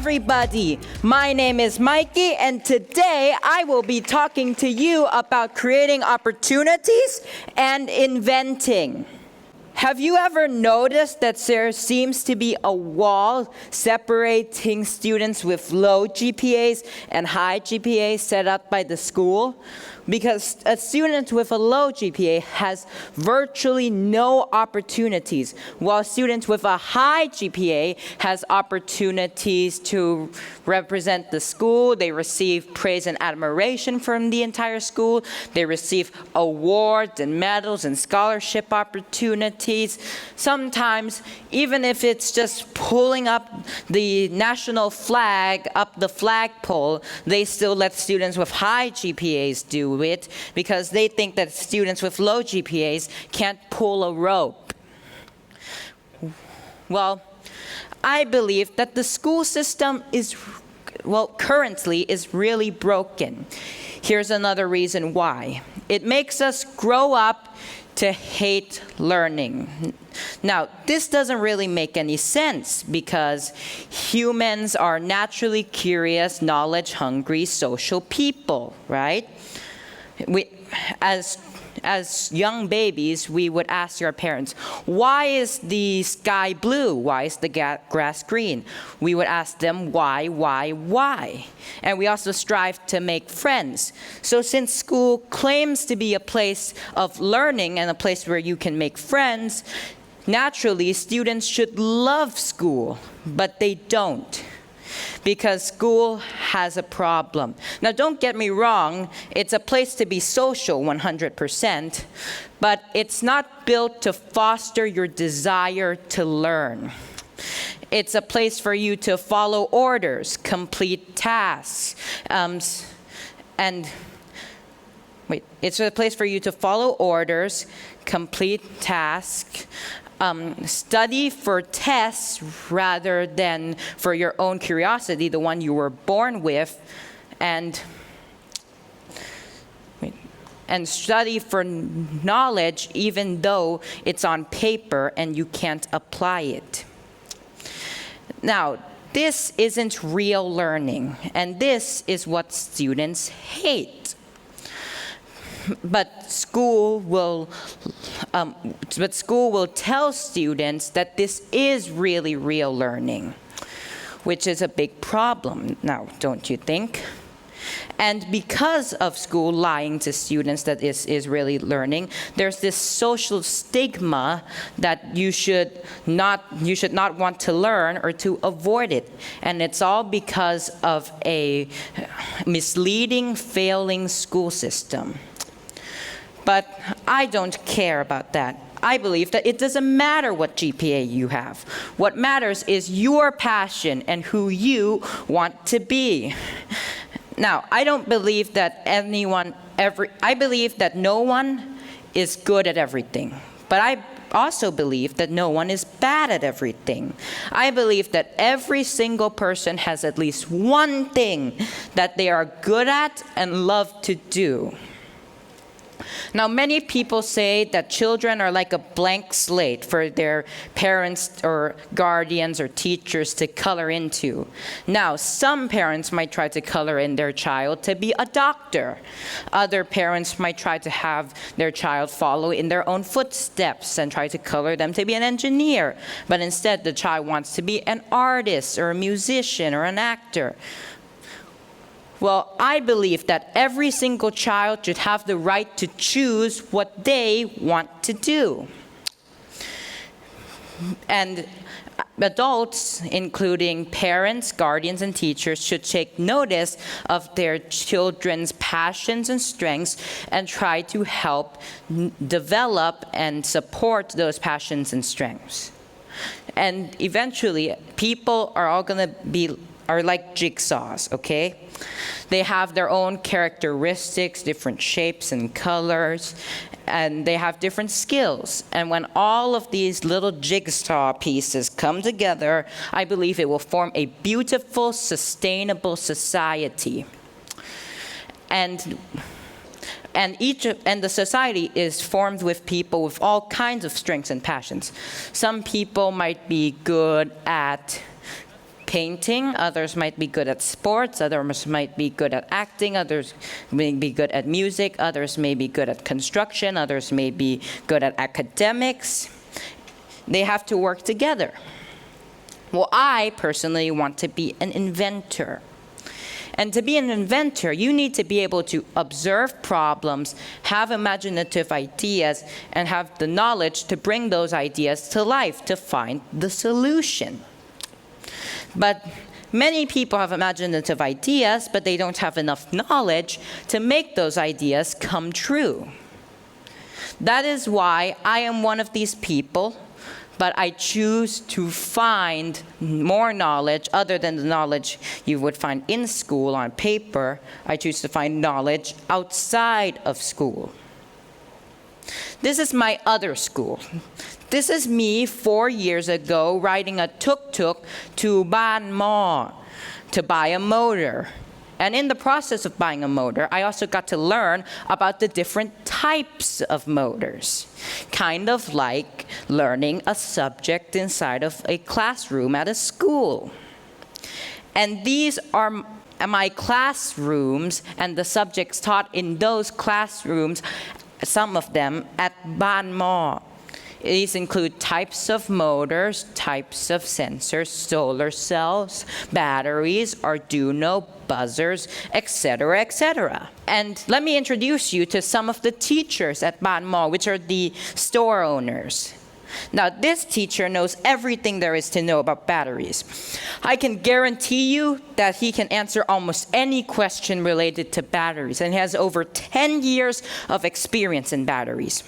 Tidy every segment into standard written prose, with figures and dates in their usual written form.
everybody. My name is Mikey, and today I will be talking to you about creating opportunities and inventing. Have you ever noticed that there seems to be a wall separating students with low GPAs and high GPAs set up by the school? Because a student with a low GPA has virtually no opportunities, while students with a high GPA has opportunities to represent the school. They receive praise and admiration from the entire school. They receive awards and medals and scholarship opportunities. Sometimes, even if it's just pulling up the national flag up the flagpole, they still let students with high GPAs do it because they think that students with low GPAs can't pull a rope. Well, I believe that the school system currently is really broken. Here's another reason why. It makes us grow up to hate learning. Now, this doesn't really make any sense because humans are naturally curious, knowledge-hungry, social people, right? As young babies, we would ask our parents, why is the sky blue? Why is the grass green? We would ask them why? And we also strive to make friends. So since school claims to be a place of learning and a place where you can make friends, naturally, students should love school, but they don't. Because school has a problem. Now, don't get me wrong, it's a place to be social 100%, but it's not built to foster your desire to learn. It's a place for you to follow orders, complete tasks, it's a place for you to follow orders, complete tasks, study for tests rather than for your own curiosity, the one you were born with, and study for knowledge even though it's on paper and you can't apply it. Now, this isn't real learning, and this is what students hate. But school will tell students that this is really real learning, which is a big problem now, don't you think? And because of school lying to students that this is really learning, there's this social stigma that you should not want to learn or to avoid it. And it's all because of a misleading, failing school system. But I don't care about that. I believe that it doesn't matter what GPA you have. What matters is your passion and who you want to be. Now, I don't believe that I believe that no one is good at everything. But I also believe that no one is bad at everything. I believe that every single person has at least one thing that they are good at and love to do. Now, many people say that children are like a blank slate for their parents or guardians or teachers to color into. Now, some parents might try to color in their child to be a doctor. Other parents might try to have their child follow in their own footsteps and try to color them to be an engineer. But instead, the child wants to be an artist or a musician or an actor. Well, I believe that every single child should have the right to choose what they want to do. And adults, including parents, guardians, and teachers, should take notice of their children's passions and strengths and try to help develop and support those passions and strengths. And eventually, people are all going to are like jigsaws, okay? They have their own characteristics, different shapes and colors, and they have different skills. And when all of these little jigsaw pieces come together, I believe it will form a beautiful, sustainable society. And the society is formed with people with all kinds of strengths and passions. Some people might be good at painting, others might be good at sports, others might be good at acting, others may be good at music, others may be good at construction, others may be good at academics. They have to work together. Well, I personally want to be an inventor. And to be an inventor, you need to be able to observe problems, have imaginative ideas, and have the knowledge to bring those ideas to life, to find the solution. But many people have imaginative ideas, but they don't have enough knowledge to make those ideas come true. That is why I am one of these people, but I choose to find more knowledge other than the knowledge you would find in school on paper. I choose to find knowledge outside of school. This is my other school. This is me 4 years ago riding a tuk-tuk to Ban Mo to buy a motor. And in the process of buying a motor, I also got to learn about the different types of motors. Kind of like learning a subject inside of a classroom at a school. And these are my classrooms and the subjects taught in those classrooms, some of them at Ban Mo. These include types of motors, types of sensors, solar cells, batteries, Arduino, buzzers, etc., etc. And let me introduce you to some of the teachers at Ban Mo, which are the store owners. Now, this teacher knows everything there is to know about batteries. I can guarantee you that he can answer almost any question related to batteries, and he has over 10 years of experience in batteries.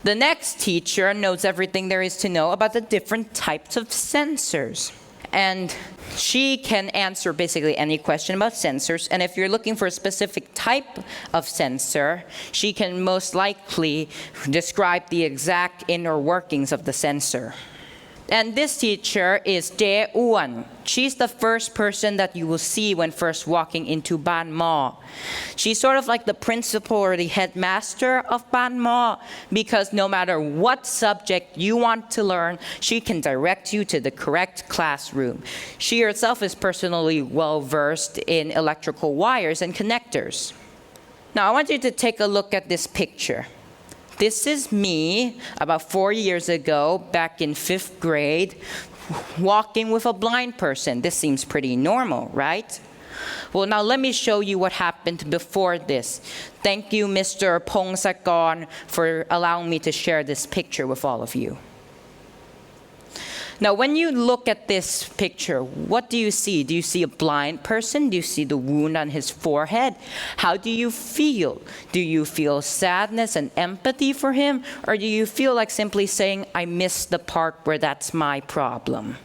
The next teacher knows everything there is to know about the different types of sensors. And she can answer basically any question about sensors. And if you're looking for a specific type of sensor, she can most likely describe the exact inner workings of the sensor. And this teacher is Jae Uan. She's the first person that you will see when first walking into Ban Mo. She's sort of like the principal or the headmaster of Ban Mo, because no matter what subject you want to learn, she can direct you to the correct classroom. She herself is personally well versed in electrical wires and connectors. Now I want you to take a look at this picture. This is me about 4 years ago, back in 5th grade, walking with a blind person. This seems pretty normal, right? Well, now let me show you what happened before this. Thank you, Mr. Pongsakorn, for allowing me to share this picture with all of you. Now, when you look at this picture, what do you see? Do you see a blind person? Do you see the wound on his forehead? How do you feel? Do you feel sadness and empathy for him? Or do you feel like simply saying, I missed the part where that's my problem?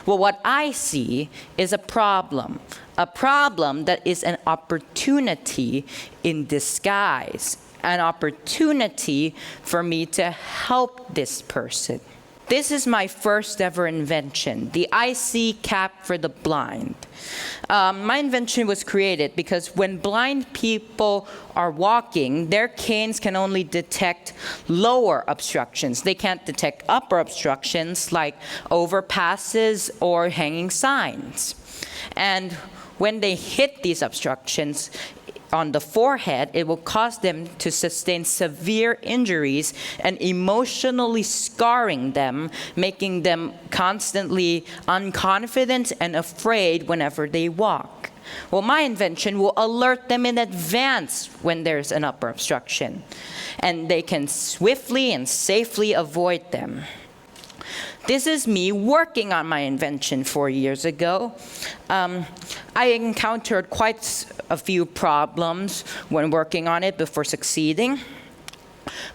Well, what I see is a problem that is an opportunity in disguise, an opportunity for me to help this person. This is my first ever invention, the IC cap for the blind. My invention was created because when blind people are walking, their canes can only detect lower obstructions. They can't detect upper obstructions like overpasses or hanging signs. And when they hit these obstructions on the forehead, it will cause them to sustain severe injuries and emotionally scarring them, making them constantly unconfident and afraid whenever they walk. Well, my invention will alert them in advance when there's an upper obstruction, and they can swiftly and safely avoid them. This is me working on my invention 4 years ago. I encountered quite a few problems when working on it before succeeding.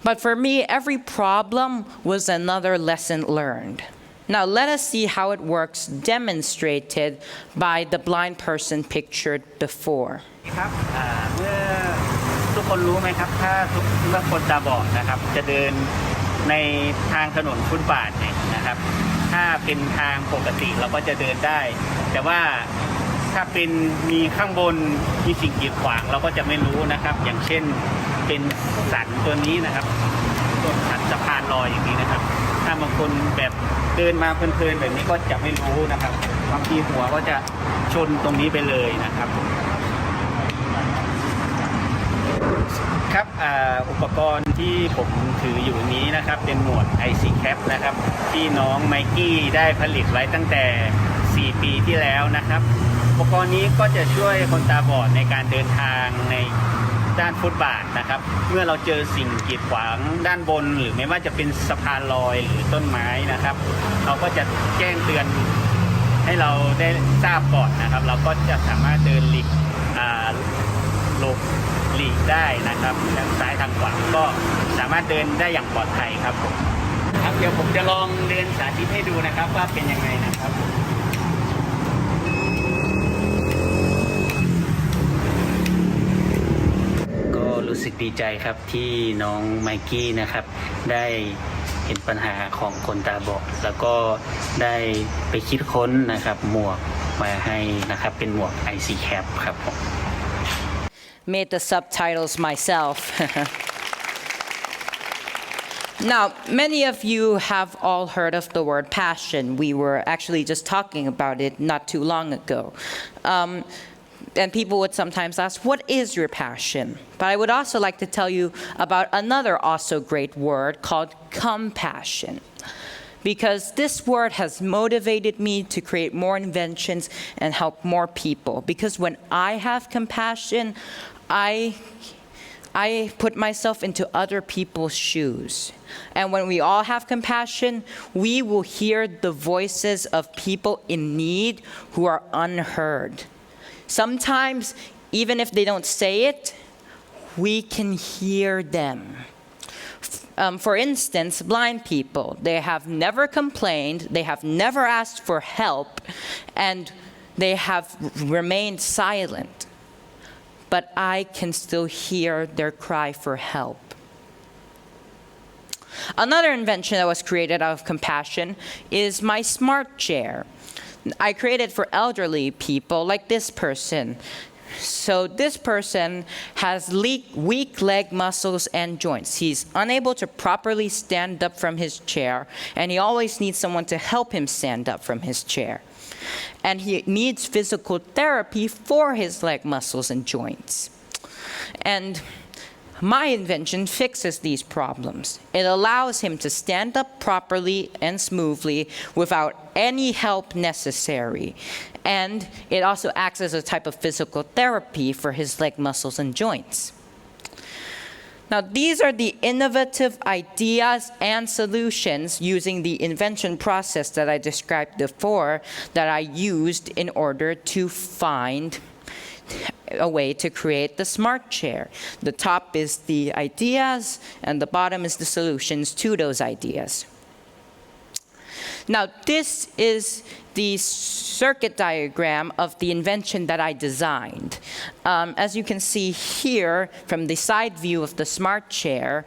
But for me, every problem was another lesson learned. Now let us see how it works demonstrated by the blind person pictured before. ครับเมื่อทุกคนรู้ไหมครับถ้าเมื่อคนตาบอดนะครับจะเดินในทางถนนฟุตบาทเนี่ยนะครับถ้าเป็นทางปกติเราก็จะเดินได้แต่ว่าถ้าเป็นมีข้างบนมีสิ่งกีดขวางเราก็จะไม่รู้นะครับอย่างเช่นเป็นสันตัวนี้นะครับต้นสันสะพานลอยอย่างนี้นะครับถ้า บางคนแบบเดินมาเพลินๆแบบนี้ก็จะไม่รู้นะครับบางทีหัวก็จะชนตรงนี้ไปเลยนะครับครับอุปกรณ์ที่ผมถืออยู่นี้นะครับเป็นหมวด IC Cap นะครับที่น้องไมกี้ได้ผลิตไว้ตั้งแต่4 ปีที่แล้วนะครับอุปกรณ์นี้ก็จะช่วยคนตาบอดในการเดินทางในด้านฟุตบาทนะครับเมื่อเราเจอสิ่งกีดขวางด้านบนหรือไม่ว่าจะเป็นสะพานลอยหรือต้นไม้นะครับเราก็จะแจ้งเตือนให้เราได้ทราบก่อนนะครับเราก็จะสามารถเดินหลีกได้นะครับทางซ้ายทางขวาก็สามารถเดินได้อย่างปลอดภัยครับผมครับเดี๋ยวผมจะลองเดินสาธิตให้ดูนะครับว่าเป็นยังไงนะครับก็รู้สึกดีใจครับที่น้องไมกี้นะครับได้เห็นปัญหาของคนตาบอดแล้วก็ได้ไปคิดค้นนะครับหมวกมาให้นะครับเป็นหมวก IC Cap ครับผมMade the subtitles myself. Now, many of you have all heard of the word passion. We were actually just talking about it not too long ago. And people would sometimes ask, what is your passion? But I would also like to tell you about another also great word called compassion. Because this word has motivated me to create more inventions and help more people. Because when I have compassion, I put myself into other people's shoes. And when we all have compassion, we will hear the voices of people in need who are unheard. Sometimes, even if they don't say it, we can hear them. For instance, blind people, they have never complained, they have never asked for help, and they have remained silent. But I can still hear their cry for help. Another invention that was created out of compassion is my smart chair. I created for elderly people like this person. So this person has weak leg muscles and joints. He's unable to properly stand up from his chair, and he always needs someone to help him stand up from his chair. And he needs physical therapy for his leg muscles and joints. And my invention fixes these problems. It allows him to stand up properly and smoothly without any help necessary. And it also acts as a type of physical therapy for his leg muscles and joints. Now, these are the innovative ideas and solutions using the invention process that I described before that I used in order to find a way to create the smart chair. The top is the ideas, and the bottom is the solutions to those ideas. Now, this is the circuit diagram of the invention that I designed. As you can see here from the side view of the smart chair,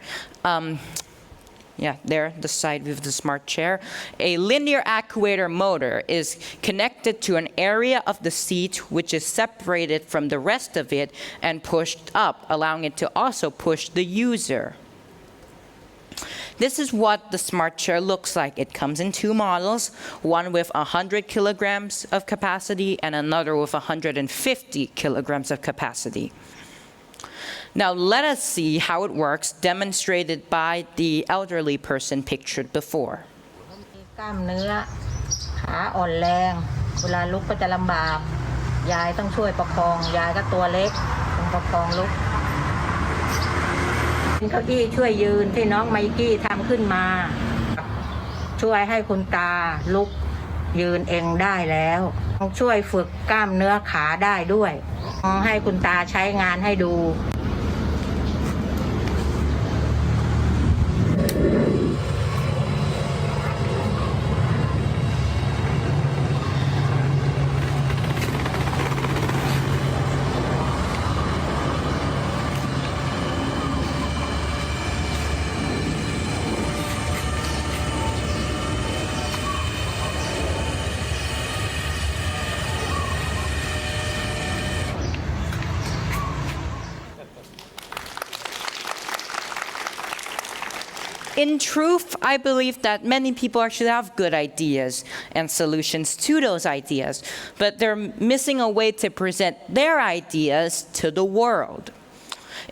there, the side view of the smart chair, a linear actuator motor is connected to an area of the seat which is separated from the rest of it and pushed up, allowing it to also push the user. This is what the smart chair looks like. It comes in two models, one with 100 kilograms of capacity and another with 150 kilograms of capacity. Now let us see how it works, demonstrated by the elderly person pictured before. กล้ามเนื้อขาอ่อนแรงเวลาลุกก็จะลำบากยายต้องช่วยประคองยายก็ตัวเล็กต้องประคองลุกเก้าอี้ช่วยยืนที่น้องไมกี้ทำขึ้นมาช่วยให้คุณตาลุกยืนเองได้แล้วช่วยฝึกกล้ามเนื้อขาได้ด้วยให้คุณตาใช้งานให้ดู in truth, I believe that many people actually have good ideas and solutions to those ideas, but they're missing a way to present their ideas to the world.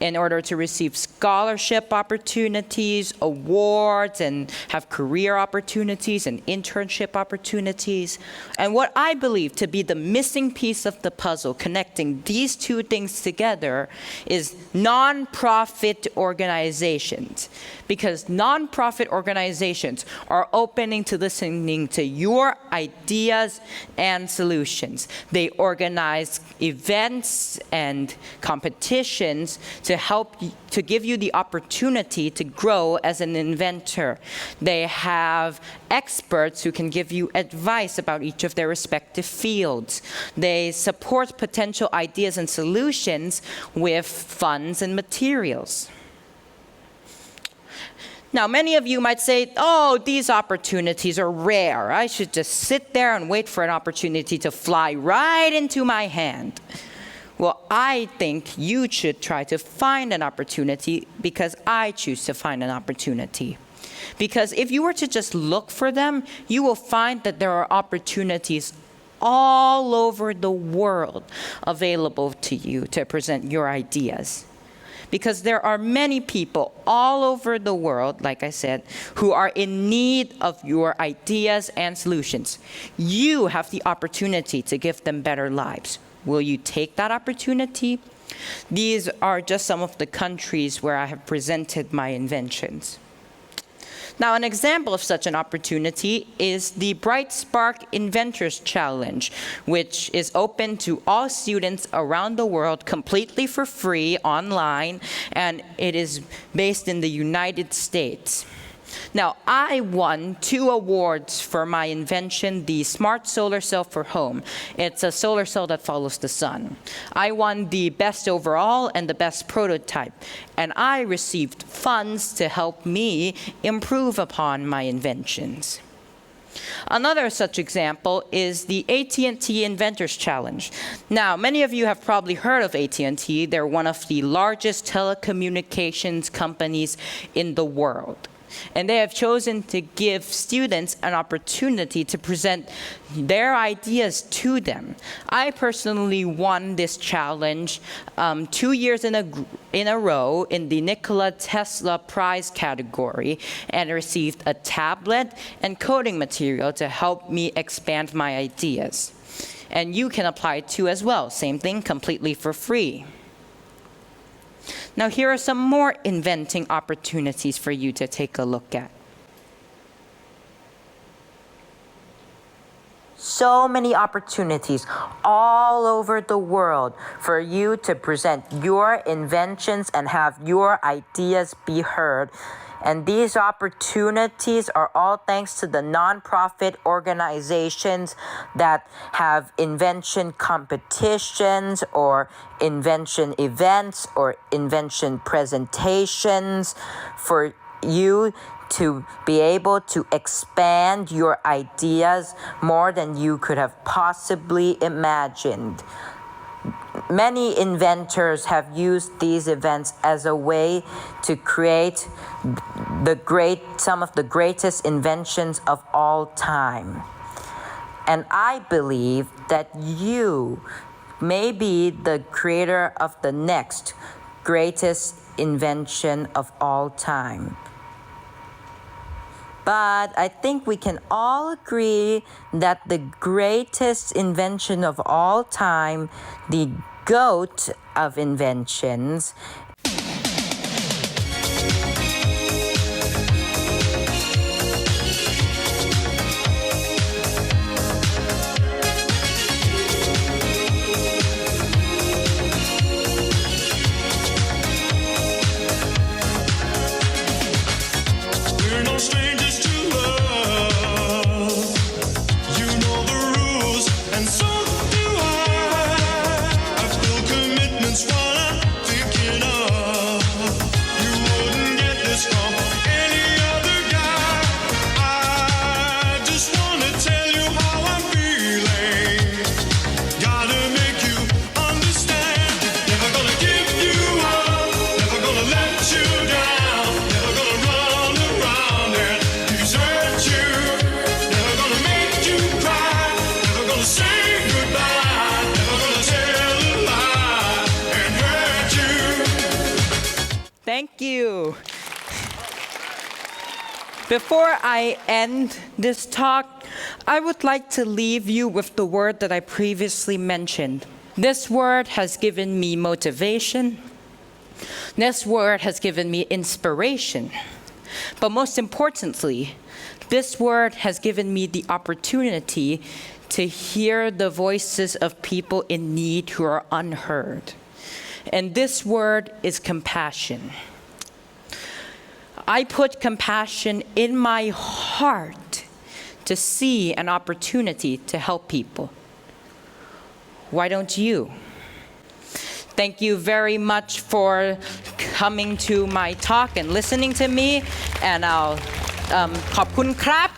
In order to receive scholarship opportunities, awards, and have career opportunities and internship opportunities. And what I believe to be the missing piece of the puzzle connecting these two things together is nonprofit organizations. Because nonprofit organizations are opening to listening to your ideas and solutions. They organize events and competitions to help to give you the opportunity to grow as an inventor. They have experts who can give you advice about each of their respective fields. They support potential ideas and solutions with funds and materials. Now, many of you might say, oh, these opportunities are rare. I should just sit there and wait for an opportunity to fly right into my hand. Well, I think you should try to find an opportunity because I choose to find an opportunity. Because if you were to just look for them, you will find that there are opportunities all over the world available to you to present your ideas. Because there are many people all over the world, like I said, who are in need of your ideas and solutions. You have the opportunity to give them better lives. Will you take that opportunity? These are just some of the countries where I have presented my inventions. Now, an example of such an opportunity is the Bright Spark Inventors Challenge, which is open to all students around the world completely for free online, and it is based in the United States. Now, I won 2 awards for my invention, the Smart Solar Cell for Home. It's a solar cell that follows the sun. I won the best overall and the best prototype, and I received funds to help me improve upon my inventions. Another such example is the AT&T Inventors Challenge. Now, many of you have probably heard of AT&T. They're one of the largest telecommunications companies in the world. And they have chosen to give students an opportunity to present their ideas to them. I personally won this challenge 2 years in a row in the Nikola Tesla Prize category and received a tablet and coding material to help me expand my ideas. And you can apply too as well, same thing, completely for free. Now, here are some more inventing opportunities for you to take a look at. So many opportunities all over the world for you to present your inventions and have your ideas be heard. And these opportunities are all thanks to the nonprofit organizations that have invention competitions or invention events or invention presentations for you to be able to expand your ideas more than you could have possibly imagined. Many inventors have used these events as a way to create some of the greatest inventions of all time. And I believe that you may be the creator of the next greatest invention of all time. But I think we can all agree that the greatest invention of all time, the GOAT of inventions, While I'm thinking of you. Before I end this talk, I would like to leave you with the word that I previously mentioned. This word has given me motivation. This word has given me inspiration. But most importantly, this word has given me the opportunity to hear the voices of people in need who are unheard. And this word is compassion. I put compassion in my heart to see an opportunity to help people. Why don't you? Thank you very much for coming to my talk and listening to me. And I'll ขอบคุณครับ